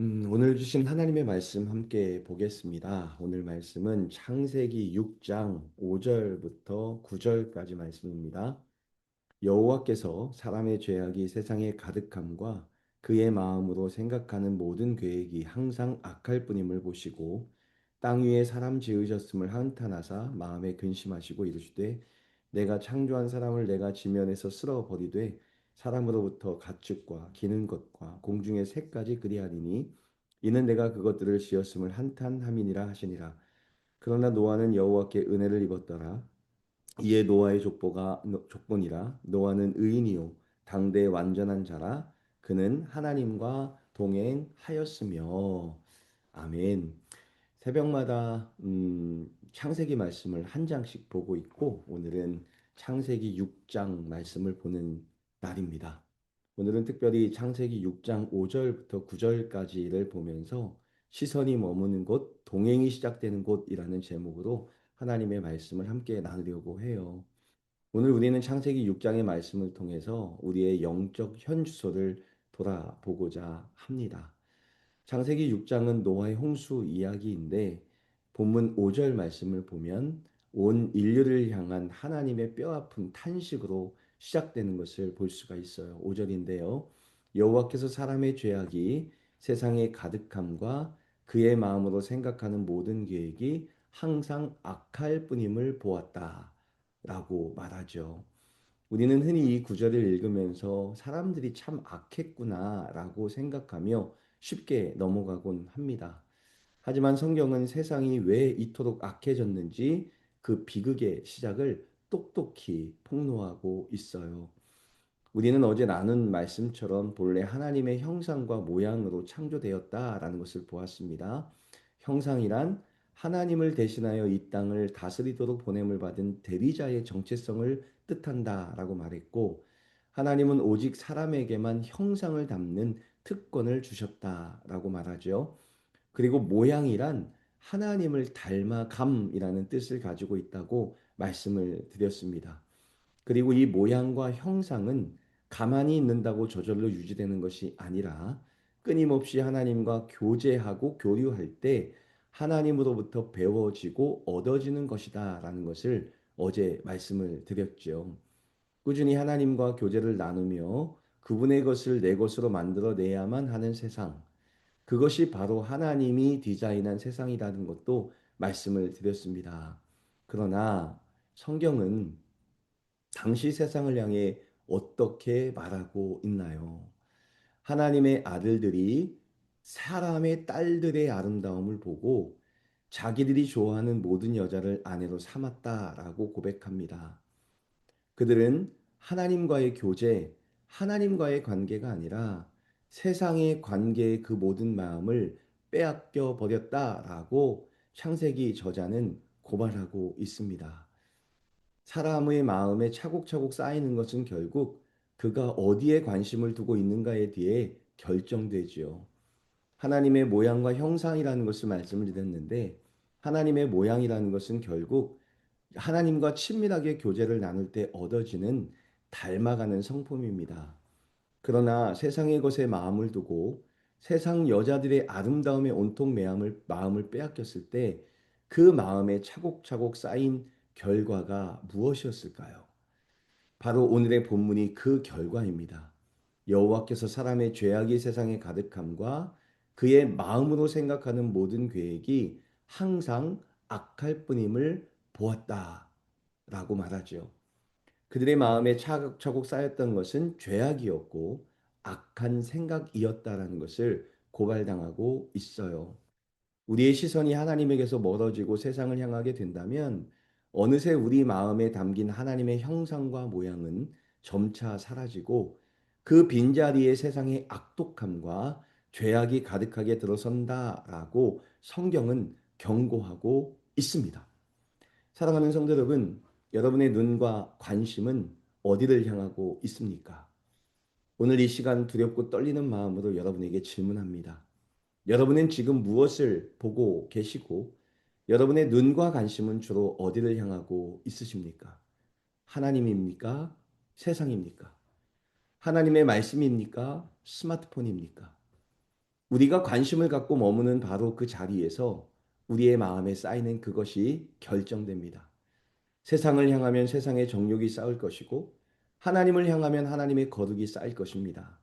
오늘 주신 하나님의 말씀 함께 보겠습니다. 오늘 말씀은 창세기 6장 5절부터 9절까지 말씀입니다. 여호와께서 사람의 죄악이 세상에 가득함과 그의 마음으로 생각하는 모든 계획이 항상 악할 뿐임을 보시고 땅 위에 사람 지으셨음을 한탄하사 마음에 근심하시고 이르시되 내가 창조한 사람을 내가 지면에서 쓸어 버리되 사람으로부터 가축과 기는 것과 공중의 새까지 그리하리니 이는 내가 그것들을 지었음을 한탄함이니라 하시니라. 그러나 노아는 여호와께 은혜를 입었더라. 이에 노아의 족보니라. 노아는 의인이요 당대의 완전한 자라. 그는 하나님과 동행하였으며. 아멘. 새벽마다 창세기 말씀을 한 장씩 보고 있고 오늘은 창세기 6장 말씀을 보는 날입니다. 오늘은 특별히 창세기 6장 5절부터 9절까지를 보면서 시선이 머무는 곳, 동행이 시작되는 곳이라는 제목으로 하나님의 말씀을 함께 나누려고 해요. 오늘 우리는 창세기 6장의 말씀을 통해서 우리의 영적 현주소를 돌아보고자 합니다. 창세기 6장은 노아의 홍수 이야기인데 본문 5절 말씀을 보면 온 인류를 향한 하나님의 뼈아픈 탄식으로 시작되는 것을 볼 수가 있어요. 5절인데요. 여호와께서 사람의 죄악이 세상에 가득함과 그의 마음으로 생각하는 모든 계획이 항상 악할 뿐임을 보았다. 라고 말하죠. 우리는 흔히 이 구절을 읽으면서 사람들이 참 악했구나라고 생각하며 쉽게 넘어가곤 합니다. 하지만 성경은 세상이 왜 이토록 악해졌는지 그 비극의 시작을 똑똑히 폭로하고 있어요. 우리는 어제 나눈 말씀처럼 본래 하나님의 형상과 모양으로 창조되었다라는 것을 보았습니다. 형상이란 하나님을 대신하여 이 땅을 다스리도록 보냄을 받은 대리자의 정체성을 뜻한다라고 말했고, 하나님은 오직 사람에게만 형상을 담는 특권을 주셨다라고 말하죠. 그리고 모양이란 하나님을 닮아감이라는 뜻을 가지고 있다고 말씀을 드렸습니다. 그리고 이 모양과 형상은 가만히 있는다고 저절로 유지되는 것이 아니라 끊임없이 하나님과 교제하고 교류할 때 하나님으로부터 배워지고 얻어지는 것이다라는 것을 어제 말씀을 드렸죠. 꾸준히 하나님과 교제를 나누며 그분의 것을 내 것으로 만들어내야만 하는 세상. 그것이 바로 하나님이 디자인한 세상이라는 것도 말씀을 드렸습니다. 그러나 성경은 당시 세상을 향해 어떻게 말하고 있나요? 하나님의 아들들이 사람의 딸들의 아름다움을 보고 자기들이 좋아하는 모든 여자를 아내로 삼았다라고 고백합니다. 그들은 하나님과의 교제, 하나님과의 관계가 아니라 세상의 관계의 그 모든 마음을 빼앗겨 버렸다라고 창세기 저자는 고발하고 있습니다. 사람의 마음에 차곡차곡 쌓이는 것은 결국 그가 어디에 관심을 두고 있는가에 대해 결정되지요. 하나님의 모양과 형상이라는 것을 말씀을 드렸는데 하나님의 모양이라는 것은 결국 하나님과 친밀하게 교제를 나눌 때 얻어지는 닮아가는 성품입니다. 그러나 세상의 것에 마음을 두고 세상 여자들의 아름다움에 온통 마음을 빼앗겼을 때 그 마음에 차곡차곡 쌓인 결과가 무엇이었을까요? 바로 오늘의 본문이 그 결과입니다. 여호와께서 사람의 죄악이 세상에 가득함과 그의 마음으로 생각하는 모든 계획이 항상 악할 뿐임을 보았다라고 말하죠. 그들의 마음에 차곡차곡 쌓였던 것은 죄악이었고 악한 생각이었다라는 것을 고발당하고 있어요. 우리의 시선이 하나님에게서 멀어지고 세상을 향하게 된다면 어느새 우리 마음에 담긴 하나님의 형상과 모양은 점차 사라지고 그 빈자리에 세상의 악독함과 죄악이 가득하게 들어선다라고 성경은 경고하고 있습니다. 사랑하는 성도 여러분, 여러분의 눈과 관심은 어디를 향하고 있습니까? 오늘 이 시간 두렵고 떨리는 마음으로 여러분에게 질문합니다. 여러분은 지금 무엇을 보고 계시고 여러분의 눈과 관심은 주로 어디를 향하고 있으십니까? 하나님입니까? 세상입니까? 하나님의 말씀입니까? 스마트폰입니까? 우리가 관심을 갖고 머무는 바로 그 자리에서 우리의 마음에 쌓이는 그것이 결정됩니다. 세상을 향하면 세상의 정욕이 쌓일 것이고 하나님을 향하면 하나님의 거룩이 쌓일 것입니다.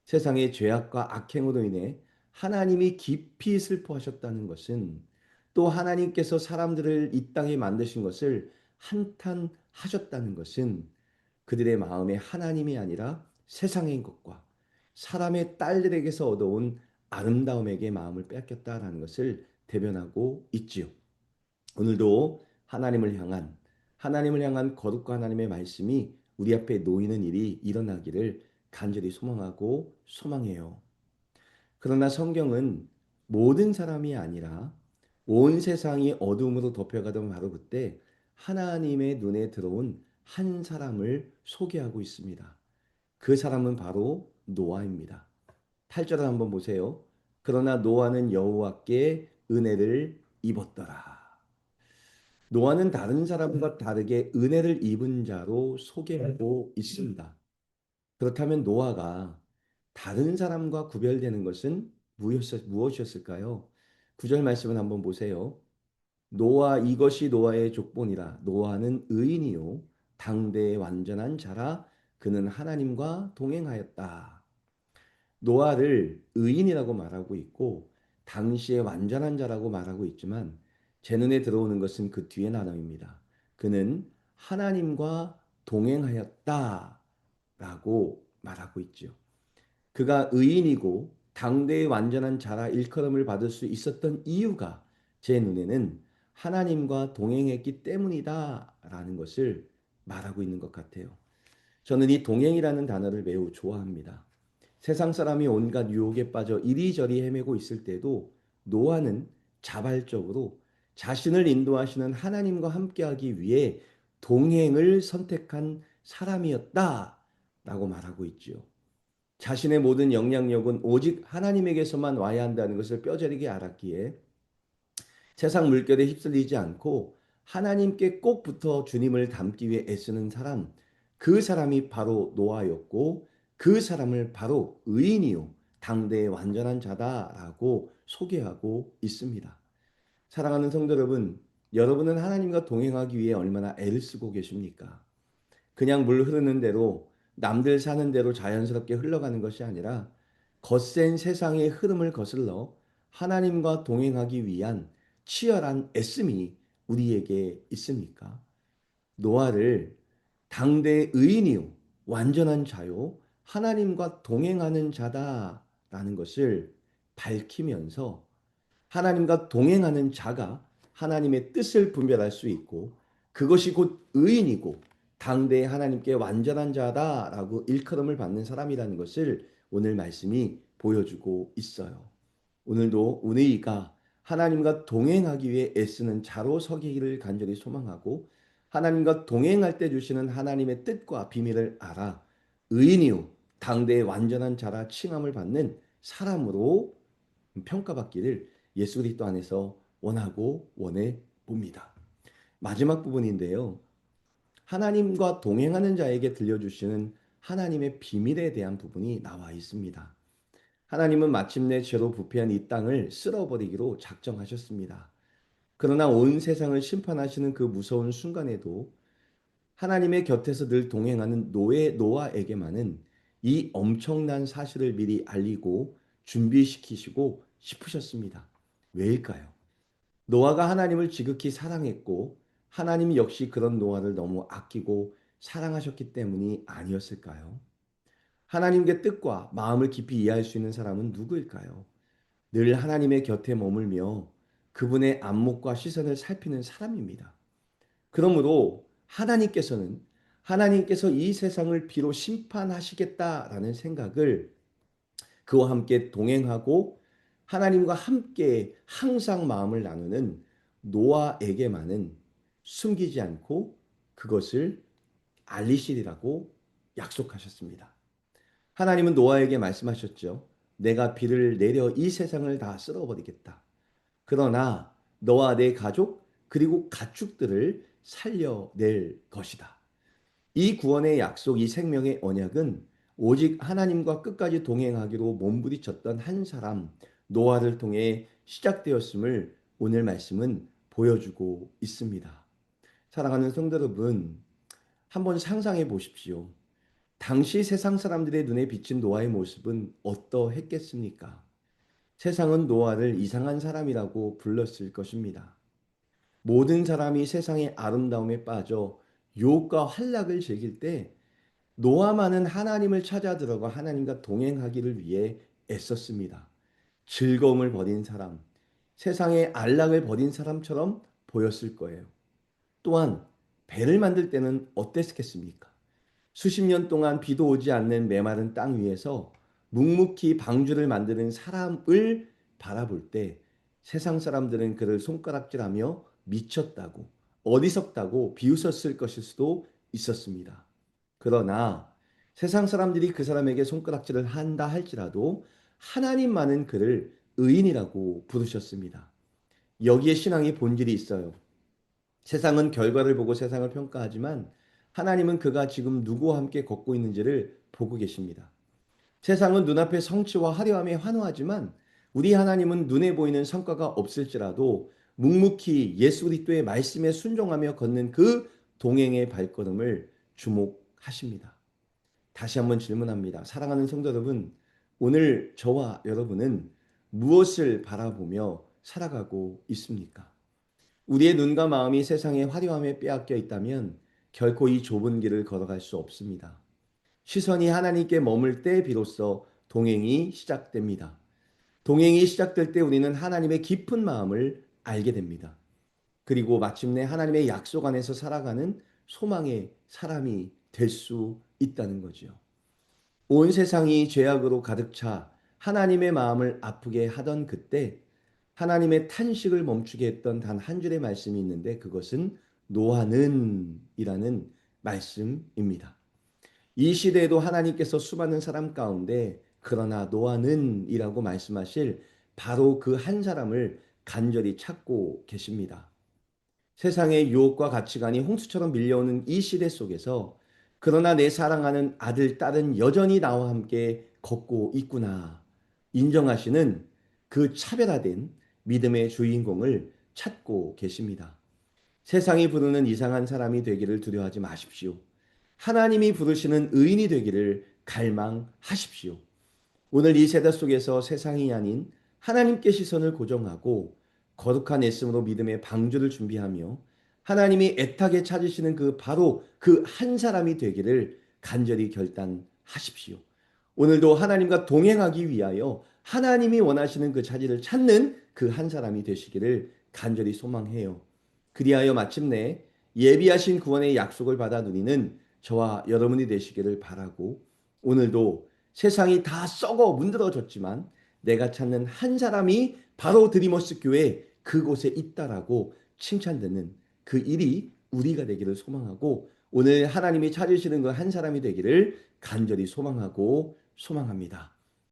세상의 죄악과 악행으로 인해 하나님이 깊이 슬퍼하셨다는 것은 또 하나님께서 사람들을 이 땅에 만드신 것을 한탄하셨다는 것은 그들의 마음에 하나님이 아니라 세상의 것과 사람의 딸들에게서 얻어온 아름다움에게 마음을 뺏겼다라는 것을 대변하고 있지요. 오늘도 하나님을 향한 거룩과 하나님의 말씀이 우리 앞에 놓이는 일이 일어나기를 간절히 소망하고 소망해요. 그러나 성경은 모든 사람이 아니라 온 세상이 어둠으로 덮여가던 바로 그때 하나님의 눈에 들어온 한 사람을 소개하고 있습니다. 그 사람은 바로 노아입니다. 8절을 한번 보세요. 그러나 노아는 여호와께 은혜를 입었더라. 노아는 다른 사람과 다르게 은혜를 입은 자로 소개하고 있습니다. 그렇다면 노아가 다른 사람과 구별되는 것은 무엇이었을까요? 9절 말씀을 한번 보세요. 노아 이것이 노아의 족본이라 노아는 의인이요 당대의 완전한 자라 그는 하나님과 동행하였다. 노아를 의인이라고 말하고 있고 당시의 완전한 자라고 말하고 있지만 제 눈에 들어오는 것은 그 뒤에 나눠입니다. 그는 하나님과 동행하였다라고 말하고 있죠. 그가 의인이고 당대의 완전한 자라 일컬음을 받을 수 있었던 이유가 제 눈에는 하나님과 동행했기 때문이다라는 것을 말하고 있는 것 같아요. 저는 이 동행이라는 단어를 매우 좋아합니다. 세상 사람이 온갖 유혹에 빠져 이리저리 헤매고 있을 때도 노아는 자발적으로 자신을 인도하시는 하나님과 함께하기 위해 동행을 선택한 사람이었다라고 말하고 있지요. 자신의 모든 영향력은 오직 하나님에게서만 와야 한다는 것을 뼈저리게 알았기에 세상 물결에 휩쓸리지 않고 하나님께 꼭 붙어 주님을 닮기 위해 애쓰는 사람, 그 사람이 바로 노아였고 그 사람을 바로 의인이요 당대의 완전한 자다라고 소개하고 있습니다. 사랑하는 성도 여러분, 여러분은 하나님과 동행하기 위해 얼마나 애를 쓰고 계십니까? 그냥 물 흐르는 대로 남들 사는 대로 자연스럽게 흘러가는 것이 아니라 거센 세상의 흐름을 거슬러 하나님과 동행하기 위한 치열한 애씀이 우리에게 있습니까? 노아를 당대의 의인이요, 완전한 자요, 하나님과 동행하는 자다라는 것을 밝히면서 하나님과 동행하는 자가 하나님의 뜻을 분별할 수 있고 그것이 곧 의인이고 당대의 하나님께 완전한 자다라고 일컬음을 받는 사람이라는 것을 오늘 말씀이 보여주고 있어요. 오늘도 우리가 하나님과 동행하기 위해 애쓰는 자로 서기를 간절히 소망하고 하나님과 동행할 때 주시는 하나님의 뜻과 비밀을 알아 의인이요 당대의 완전한 자라 칭함을 받는 사람으로 평가받기를 예수 그리스도 안에서 원하고 원해 봅니다. 마지막 부분인데요. 하나님과 동행하는 자에게 들려주시는 하나님의 비밀에 대한 부분이 나와 있습니다. 하나님은 마침내 죄로 부패한 이 땅을 쓸어버리기로 작정하셨습니다. 그러나 온 세상을 심판하시는 그 무서운 순간에도 하나님의 곁에서 늘 동행하는 노아에게만은 이 엄청난 사실을 미리 알리고 준비시키시고 싶으셨습니다. 왜일까요? 노아가 하나님을 지극히 사랑했고 하나님 역시 그런 노아를 너무 아끼고 사랑하셨기 때문이 아니었을까요? 하나님의 뜻과 마음을 깊이 이해할 수 있는 사람은 누구일까요? 늘 하나님의 곁에 머물며 그분의 안목과 시선을 살피는 사람입니다. 그러므로 하나님께서 이 세상을 비로 심판하시겠다라는 생각을 그와 함께 동행하고 하나님과 함께 항상 마음을 나누는 노아에게만은 숨기지 않고 그것을 알리시리라고 약속하셨습니다. 하나님은 노아에게 말씀하셨죠. 내가 비를 내려 이 세상을 다 쓸어버리겠다. 그러나 너와 내 가족 그리고 가축들을 살려낼 것이다. 이 구원의 약속, 이 생명의 언약은 오직 하나님과 끝까지 동행하기로 몸부림쳤던 한 사람 노아를 통해 시작되었음을 오늘 말씀은 보여주고 있습니다. 사랑하는 성도 여러분, 한번 상상해 보십시오. 당시 세상 사람들의 눈에 비친 노아의 모습은 어떠했겠습니까? 세상은 노아를 이상한 사람이라고 불렀을 것입니다. 모든 사람이 세상의 아름다움에 빠져 유혹과 환락을 즐길 때 노아만은 하나님을 찾아 들어가 하나님과 동행하기를 위해 애썼습니다. 즐거움을 버린 사람, 세상의 안락을 버린 사람처럼 보였을 거예요. 또한 배를 만들 때는 어땠겠습니까? 수십 년 동안 비도 오지 않는 메마른 땅 위에서 묵묵히 방주를 만드는 사람을 바라볼 때 세상 사람들은 그를 손가락질하며 미쳤다고 어리석다고 비웃었을 것일 수도 있었습니다. 그러나 세상 사람들이 그 사람에게 손가락질을 한다 할지라도 하나님만은 그를 의인이라고 부르셨습니다. 여기에 신앙의 본질이 있어요. 세상은 결과를 보고 세상을 평가하지만 하나님은 그가 지금 누구와 함께 걷고 있는지를 보고 계십니다. 세상은 눈앞의 성취와 화려함에 환호하지만 우리 하나님은 눈에 보이는 성과가 없을지라도 묵묵히 예수 그리스도의 말씀에 순종하며 걷는 그 동행의 발걸음을 주목하십니다. 다시 한번 질문합니다. 사랑하는 성도 여러분, 오늘 저와 여러분은 무엇을 바라보며 살아가고 있습니까? 우리의 눈과 마음이 세상의 화려함에 빼앗겨 있다면 결코 이 좁은 길을 걸어갈 수 없습니다. 시선이 하나님께 머물 때 비로소 동행이 시작됩니다. 동행이 시작될 때 우리는 하나님의 깊은 마음을 알게 됩니다. 그리고 마침내 하나님의 약속 안에서 살아가는 소망의 사람이 될 수 있다는 거지요. 온 세상이 죄악으로 가득 차 하나님의 마음을 아프게 하던 그때 하나님의 탄식을 멈추게 했던 단 한 줄의 말씀이 있는데 그것은 노아는 이라는 말씀입니다. 이 시대에도 하나님께서 수많은 사람 가운데 그러나 노아는 이라고 말씀하실 바로 그 한 사람을 간절히 찾고 계십니다. 세상의 유혹과 가치관이 홍수처럼 밀려오는 이 시대 속에서 그러나 내 사랑하는 아들, 딸은 여전히 나와 함께 걷고 있구나. 인정하시는 그 차별화된 믿음의 주인공을 찾고 계십니다. 세상이 부르는 이상한 사람이 되기를 두려워하지 마십시오. 하나님이 부르시는 의인이 되기를 갈망하십시오. 오늘 이 세대 속에서 세상이 아닌 하나님께 시선을 고정하고 거룩한 애씀으로 믿음의 방주를 준비하며 하나님이 애타게 찾으시는 그 바로 그 한 사람이 되기를 간절히 결단하십시오. 오늘도 하나님과 동행하기 위하여 하나님이 원하시는 그 자리를 찾는 그 한 사람이 되시기를 간절히 소망해요. 그리하여 마침내 예비하신 구원의 약속을 받아 누리는 저와 여러분이 되시기를 바라고 오늘도 세상이 다 썩어 문드러졌지만 내가 찾는 한 사람이 바로 드리머스 교회 그곳에 있다라고 칭찬되는 그 일이 우리가 되기를 소망하고 오늘 하나님이 찾으시는 그 한 사람이 되기를 간절히 소망하고 소망합니다.